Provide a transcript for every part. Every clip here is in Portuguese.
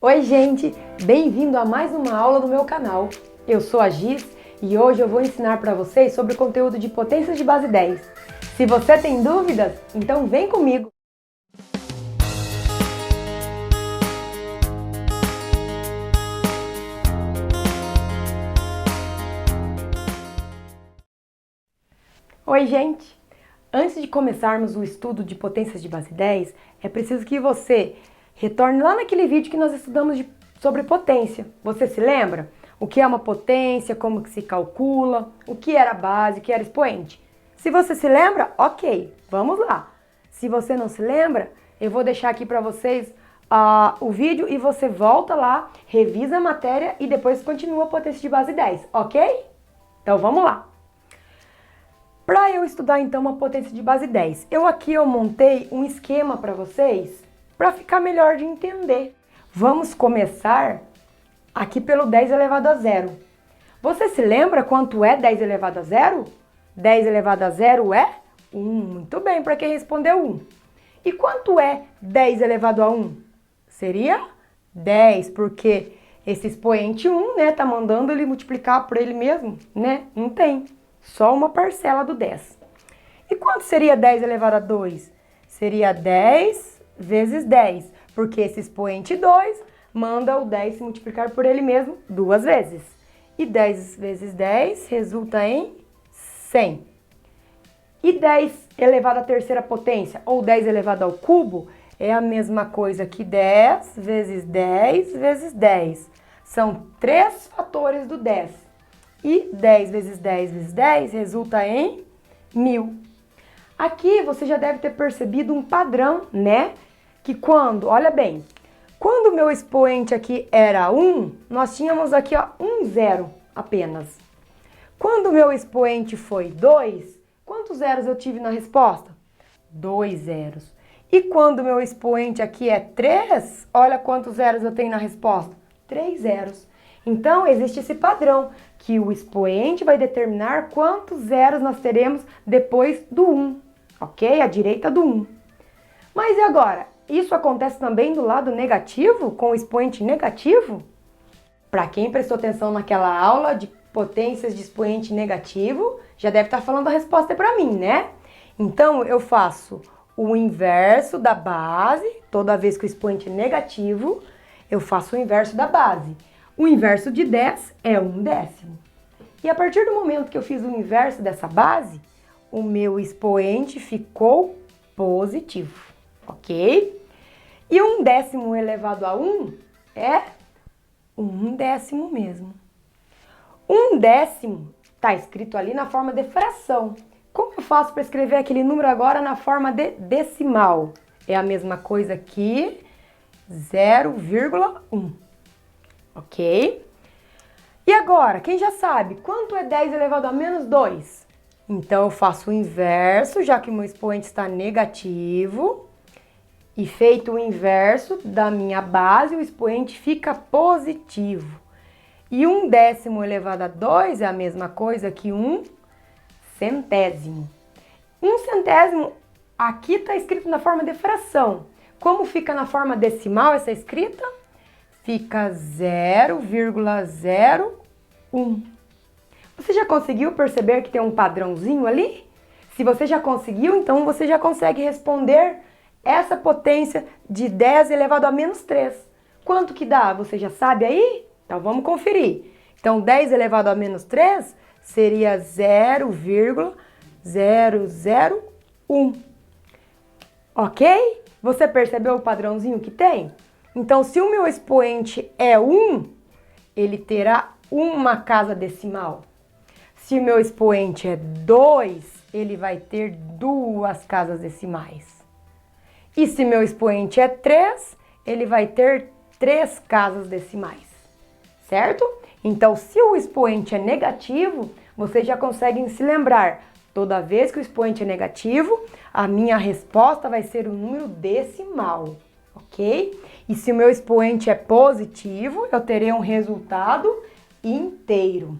Oi gente, bem-vindo a mais uma aula do meu canal. Eu sou a Giz e hoje eu vou ensinar para vocês sobre o conteúdo de potências de base 10. Se você tem dúvidas, então vem comigo! Oi gente! Antes de começarmos o estudo de potências de base 10, é preciso que você retorne lá naquele vídeo que nós estudamos sobre potência. Você se lembra? O que é uma potência, como que se calcula, o que era base, o que era expoente? Se você se lembra, ok, vamos lá. Se você não se lembra, eu vou deixar aqui para vocês o vídeo e você volta lá, revisa a matéria e depois continua a potência de base 10, ok? Então vamos lá. Para eu estudar então uma potência de base 10, eu montei um esquema para vocês, para ficar melhor de entender. Vamos começar aqui pelo 10 elevado a zero. Você se lembra quanto é 10 elevado a zero? 10 elevado a zero é 1. Muito bem, para quem respondeu 1. E quanto é 10 elevado a 1? Seria 10, porque esse expoente 1, né, tá mandando ele multiplicar por ele mesmo, né? Não tem. Só uma parcela do 10. E quanto seria 10 elevado a 2? Seria 10 vezes 10, porque esse expoente 2 manda o 10 se multiplicar por ele mesmo duas vezes. E 10 vezes 10 resulta em 100. E 10 elevado à terceira potência, ou 10 elevado ao cubo, é a mesma coisa que 10 vezes 10 vezes 10. São 3 fatores do 10. E 10 vezes 10 vezes 10 resulta em 1000. Aqui você já deve ter percebido um padrão, né? Que olha bem, quando o meu expoente aqui era 1, nós tínhamos aqui ó, um zero apenas. Quando o meu expoente foi 2, quantos zeros eu tive na resposta? 2 zeros. E quando o meu expoente aqui é 3, olha quantos zeros eu tenho na resposta? 3 zeros. Então, existe esse padrão, que o expoente vai determinar quantos zeros nós teremos depois do 1, ok? À direita do 1. Mas e agora? Isso acontece também do lado negativo, com o expoente negativo? Para quem prestou atenção naquela aula de potências de expoente negativo, já deve estar falando a resposta para mim, né? Então, eu faço o inverso da base, toda vez que o expoente é negativo, eu faço o inverso da base. O inverso de 10 é 1/10. E a partir do momento que eu fiz o inverso dessa base, o meu expoente ficou positivo, ok? E 1/10 elevado a 1 é 1/10 mesmo. 1/10 está escrito ali na forma de fração. Como eu faço para escrever aquele número agora na forma de decimal? É a mesma coisa que 0,1. Ok? E agora, quem já sabe, quanto é 10 elevado a menos 2? Então, eu faço o inverso, já que o meu expoente está negativo. E feito o inverso da minha base, o expoente fica positivo. E 1/10 elevado a 2 é a mesma coisa que 1 centésimo. 1 centésimo aqui está escrito na forma de fração. Como fica na forma decimal essa escrita? Fica 0,01. Você já conseguiu perceber que tem um padrãozinho ali? Se você já conseguiu, então você já consegue responder essa potência de 10 elevado a menos 3. Quanto que dá? Você já sabe aí? Então vamos conferir. Então 10 elevado a menos 3 seria 0,001. Ok? Você percebeu o padrãozinho que tem? Então, se o meu expoente é 1, ele terá uma casa decimal. Se o meu expoente é 2, ele vai ter 2 casas decimais. E se meu expoente é 3, ele vai ter 3 casas decimais. Certo? Então, se o expoente é negativo, vocês já conseguem se lembrar. Toda vez que o expoente é negativo, a minha resposta vai ser o número decimal. Ok? E se o meu expoente é positivo, eu terei um resultado inteiro.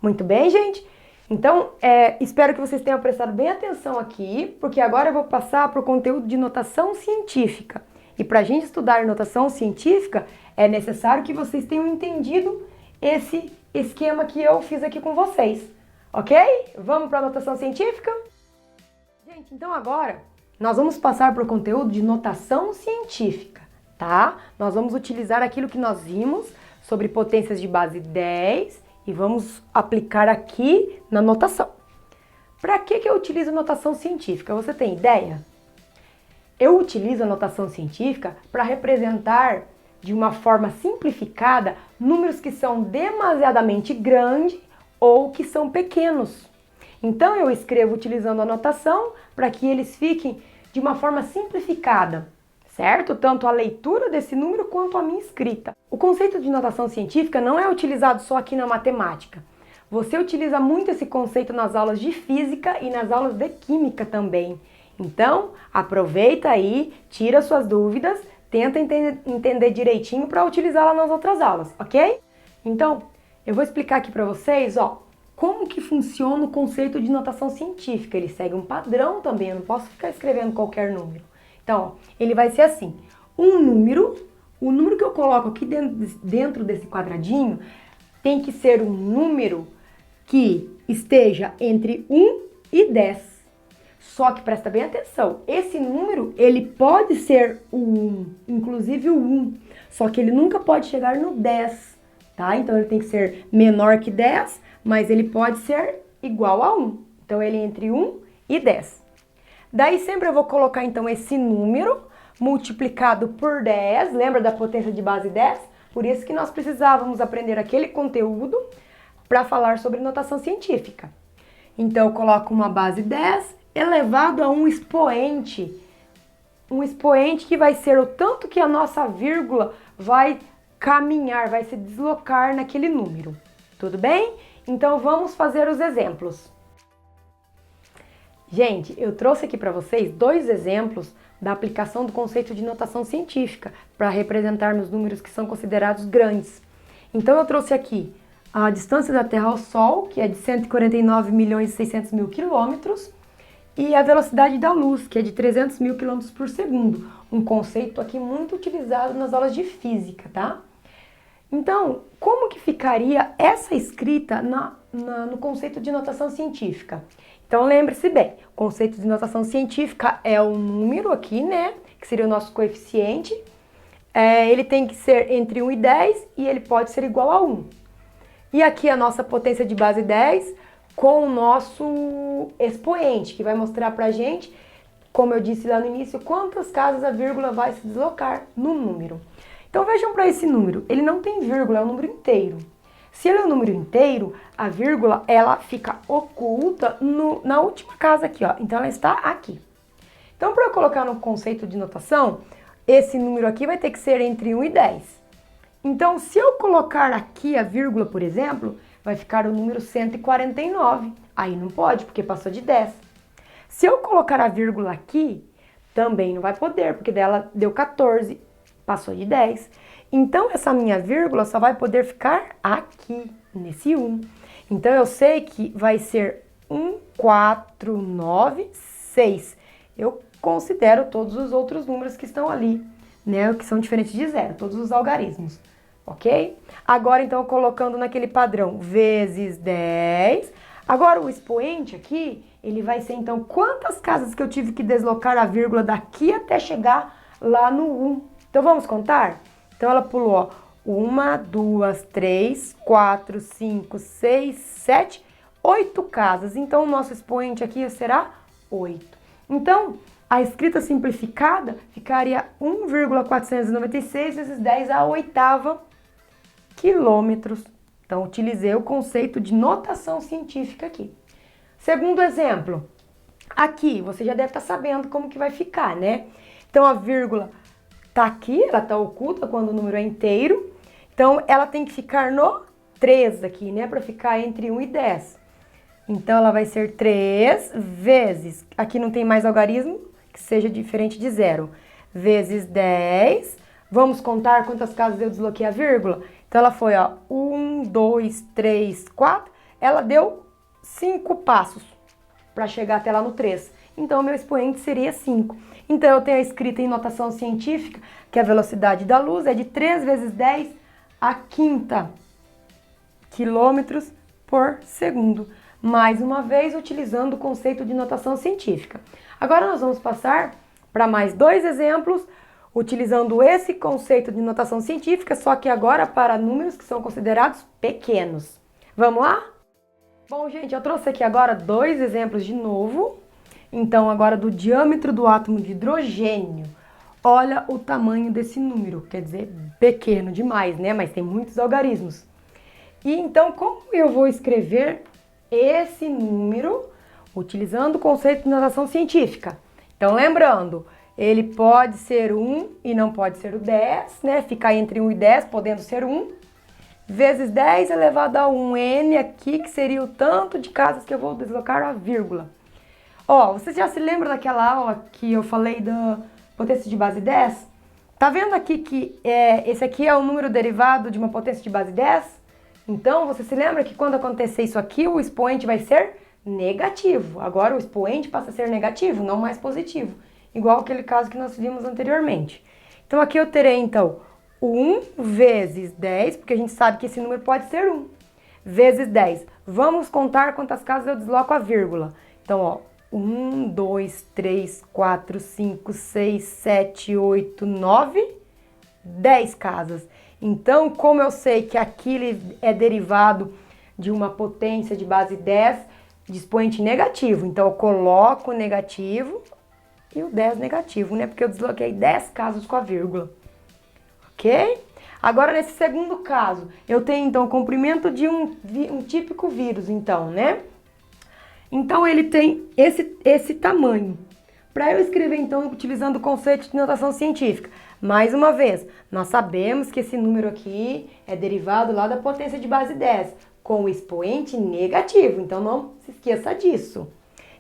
Muito bem, gente? Então, espero que vocês tenham prestado bem atenção aqui, porque agora eu vou passar para o conteúdo de notação científica. E para a gente estudar notação científica, É necessário que vocês tenham entendido esse esquema que eu fiz aqui com vocês, ok? Vamos para a notação científica? Gente, então agora nós vamos passar para o conteúdo de notação científica, tá? Nós vamos utilizar aquilo que nós vimos sobre potências de base 10 e vamos aplicar aqui na notação. Para que eu utilizo notação científica? Você tem ideia? Eu utilizo a notação científica para representar de uma forma simplificada números que são demasiadamente grandes ou que são pequenos. Então eu escrevo utilizando a notação para que eles fiquem de uma forma simplificada, certo? Tanto a leitura desse número quanto a minha escrita. O conceito de notação científica não é utilizado só aqui na matemática. Você utiliza muito esse conceito nas aulas de física e nas aulas de química também. Então, aproveita aí, tira suas dúvidas, tenta entender direitinho para utilizá-la nas outras aulas, ok? Então, eu vou explicar aqui para vocês, ó, como que funciona o conceito de notação científica. Ele segue um padrão também, eu não posso ficar escrevendo qualquer número. Então, ó, ele vai ser assim, o número que eu coloco aqui dentro desse quadradinho tem que ser um número que esteja entre 1 e 10. Só que presta bem atenção, esse número ele pode ser o 1, inclusive o 1, só que ele nunca pode chegar no 10, tá? Então ele tem que ser menor que 10, mas ele pode ser igual a 1. Então ele é entre 1 e 10. Daí sempre eu vou colocar então esse número multiplicado por 10, lembra da potência de base 10? Por isso que nós precisávamos aprender aquele conteúdo para falar sobre notação científica. Então eu coloco uma base 10 elevado a um expoente que vai ser o tanto que a nossa vírgula vai caminhar, vai se deslocar naquele número. Tudo bem? Então vamos fazer os exemplos. Gente, eu trouxe aqui para vocês 2 exemplos da aplicação do conceito de notação científica para representarmos números que são considerados grandes. Então eu trouxe aqui a distância da Terra ao Sol, que é de 149.600.000 quilômetros, e a velocidade da luz, que é de 300.000 quilômetros por segundo. Um conceito aqui muito utilizado nas aulas de física, tá? Então, como que ficaria essa escrita no conceito de notação científica? Então, lembre-se bem, o conceito de notação científica é o número aqui, né? Que seria o nosso coeficiente. Ele tem que ser entre 1 e 10 e ele pode ser igual a 1. E aqui a nossa potência de base 10 com o nosso expoente, que vai mostrar pra gente, como eu disse lá no início, quantas casas a vírgula vai se deslocar no número. Então vejam para esse número, ele não tem vírgula, é um número inteiro. Se ele é um número inteiro, a vírgula ela fica oculta na última casa aqui, ó. Então ela está aqui. Então para eu colocar no conceito de notação, esse número aqui vai ter que ser entre 1 e 10. Então se eu colocar aqui a vírgula, por exemplo, vai ficar o número 149. Aí não pode, porque passou de 10. Se eu colocar a vírgula aqui, também não vai poder, porque dela deu 14, passou de 10. Então, essa minha vírgula só vai poder ficar aqui, nesse 1. Então, eu sei que vai ser 1496. Eu considero todos os outros números que estão ali, né? Que são diferentes de zero, todos os algarismos. Ok? Agora, então, colocando naquele padrão vezes 10. Agora, o expoente aqui, ele vai ser, então, quantas casas que eu tive que deslocar a vírgula daqui até chegar lá no 1. Então, vamos contar? Então, ela pulou, ó, 1, 2, 3, 4, 5, 6, 7, 8 casas. Então, o nosso expoente aqui será 8. Então, a escrita simplificada ficaria 1,496 vezes 10 à oitava quilômetros. Então, utilizei o conceito de notação científica aqui. Segundo exemplo, aqui você já deve estar sabendo como que vai ficar, né? Então, a vírgula tá aqui, ela tá oculta quando o número é inteiro. Então, ela tem que ficar no 3 aqui, né? Para ficar entre 1 e 10. Então, ela vai ser 3 vezes, aqui não tem mais algarismo que seja diferente de 0, vezes 10. Vamos contar quantas casas eu desloquei a vírgula? Então, ela foi, ó, 1, 2, 3, 4. Ela deu 5 passos para chegar até lá no 3. Então, o meu expoente seria 5. Então, eu tenho a escrita em notação científica, que a velocidade da luz é de 3 vezes 10 a quinta quilômetros por segundo. Mais uma vez, utilizando o conceito de notação científica. Agora, nós vamos passar para mais 2 exemplos, utilizando esse conceito de notação científica, só que agora para números que são considerados pequenos. Vamos lá? Bom, gente, eu trouxe aqui agora 2 exemplos de novo. Então, agora do diâmetro do átomo de hidrogênio. Olha o tamanho desse número, quer dizer, pequeno demais, né? Mas tem muitos algarismos. E então, como eu vou escrever esse número utilizando o conceito de notação científica? Então, lembrando, ele pode ser 1 e não pode ser o 10, né? Ficar entre 1 e 10, podendo ser 1, vezes 10 elevado a 1n aqui, que seria o tanto de casas que eu vou deslocar a vírgula. Ó, vocês já se lembram daquela aula que eu falei da potência de base 10? Tá vendo aqui que esse aqui é o número derivado de uma potência de base 10? Então, você se lembra que quando acontecer isso aqui, o expoente vai ser negativo. Agora, o expoente passa a ser negativo, não mais positivo. Igual aquele caso que nós vimos anteriormente. Então, aqui eu terei, então, 1 vezes 10, porque a gente sabe que esse número pode ser 1, vezes 10. Vamos contar quantas casas eu desloco a vírgula. Então, ó, 1, 2, 3, 4, 5, 6, 7, 8, 9, 10 casas. Então, como eu sei que aqui é derivado de uma potência de base 10 de expoente negativo, então eu coloco o negativo e o 10 negativo, né? Porque eu desloquei 10 casas com a vírgula. Ok? Agora, nesse segundo caso, eu tenho, então, o comprimento de um típico vírus, então, né? Então, ele tem esse tamanho. Para eu escrever, então, utilizando o conceito de notação científica, mais uma vez, nós sabemos que esse número aqui é derivado lá da potência de base 10, com o expoente negativo. Então, não se esqueça disso.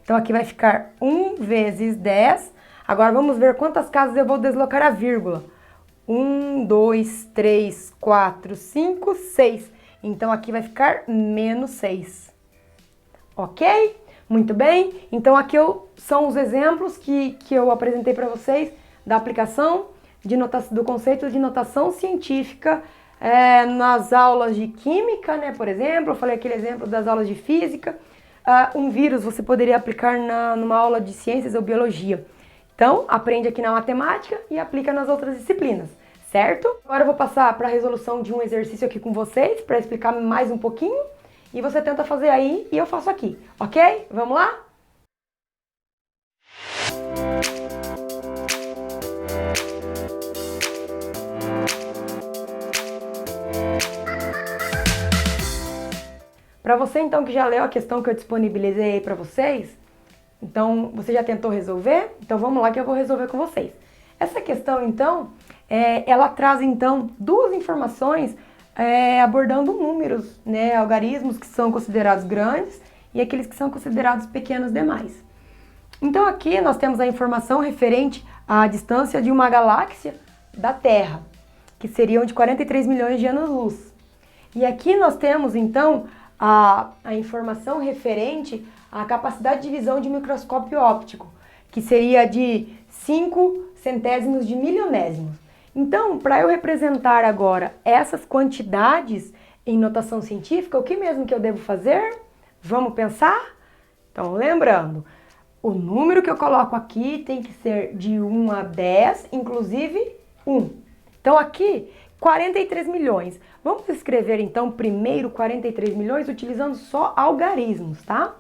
Então, aqui vai ficar 1 vezes 10. Agora, vamos ver quantas casas eu vou deslocar a vírgula. 1, 2, 3, 4, 5, 6. Então, aqui vai ficar menos 6. Ok? Muito bem. Então, aqui são os exemplos que eu apresentei para vocês da aplicação do conceito de notação científica nas aulas de química, né? Por exemplo, eu falei aquele exemplo das aulas de física. Um vírus você poderia aplicar numa aula de ciências ou biologia. Então, aprende aqui na matemática e aplica nas outras disciplinas, certo? Agora eu vou passar para a resolução de um exercício aqui com vocês, para explicar mais um pouquinho. E você tenta fazer aí e eu faço aqui, ok? Vamos lá? Para você, então, que já leu a questão que eu disponibilizei aí para vocês, então, você já tentou resolver? Então, vamos lá que eu vou resolver com vocês. Essa questão, então, ela traz, então, 2 informações abordando números, né, algarismos que são considerados grandes e aqueles que são considerados pequenos demais. Então, aqui nós temos a informação referente à distância de uma galáxia da Terra, que seriam de 43 milhões de anos-luz. E aqui nós temos, então, a informação referente à capacidade de visão de microscópio óptico, que seria de 5 centésimos de milionésimos. Então, para eu representar agora essas quantidades em notação científica, o que mesmo que eu devo fazer? Vamos pensar? Então, lembrando, o número que eu coloco aqui tem que ser de 1 a 10, inclusive 1. Então, aqui, 43 milhões. Vamos escrever, então, primeiro 43 milhões utilizando só algarismos, tá?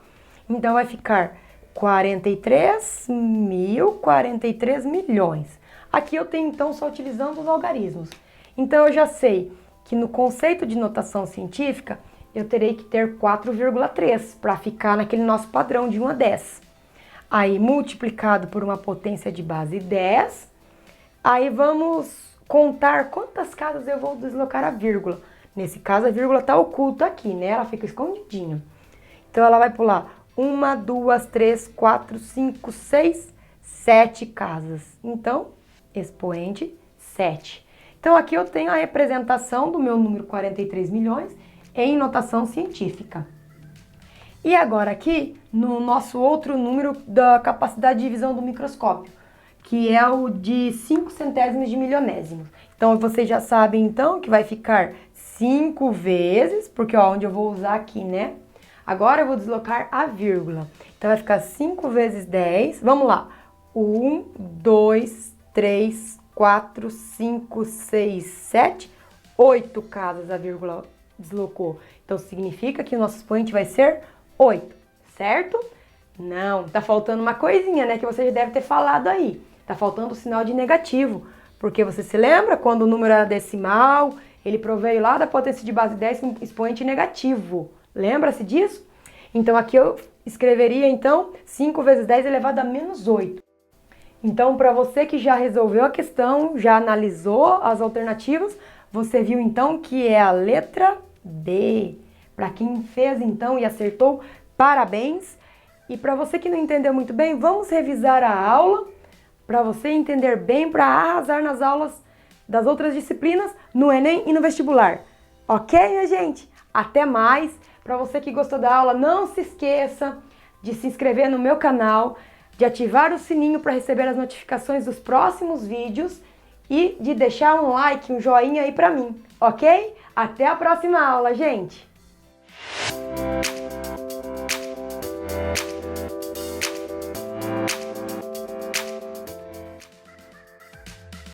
Então, vai ficar 43 milhões. Aqui eu tenho, então, só utilizando os algarismos. Então, eu já sei que no conceito de notação científica, eu terei que ter 4,3 para ficar naquele nosso padrão de 1 a 10. Aí, multiplicado por uma potência de base 10, aí vamos contar quantas casas eu vou deslocar a vírgula. Nesse caso, a vírgula está oculta aqui, né? Ela fica escondidinha. Então, ela vai pular 1, 2, 3, 4, 5, 6, 7 casas. Então, expoente 7. Então, aqui eu tenho a representação do meu número 43 milhões em notação científica. E agora aqui, no nosso outro número da capacidade de visão do microscópio, que é o de 5 centésimos de milionésimo. Então, vocês já sabem, então, que vai ficar 5 vezes, porque, ó, onde eu vou usar aqui, né? Agora eu vou deslocar a vírgula. Então, vai ficar 5 vezes 10. Vamos lá. 1, 2, 3, 4, 5, 6, 7, 8 casas a vírgula deslocou. Então, significa que o nosso expoente vai ser 8, certo? Não, tá faltando uma coisinha, né, que você já deve ter falado aí. Tá faltando o sinal de negativo, porque você se lembra quando o número era decimal, ele proveio lá da potência de base 10 com expoente negativo. Lembra-se disso? Então, aqui eu escreveria, então, 5 vezes 10 elevado a menos 8. Então, para você que já resolveu a questão, já analisou as alternativas, você viu, então, que é a letra D. Para quem fez, então, e acertou, parabéns. E para você que não entendeu muito bem, vamos revisar a aula para você entender bem, para arrasar nas aulas das outras disciplinas, no Enem e no vestibular. Ok, minha gente? Até mais! Para você que gostou da aula, não se esqueça de se inscrever no meu canal, de ativar o sininho para receber as notificações dos próximos vídeos e de deixar um like, um joinha aí para mim, ok? Até a próxima aula, gente!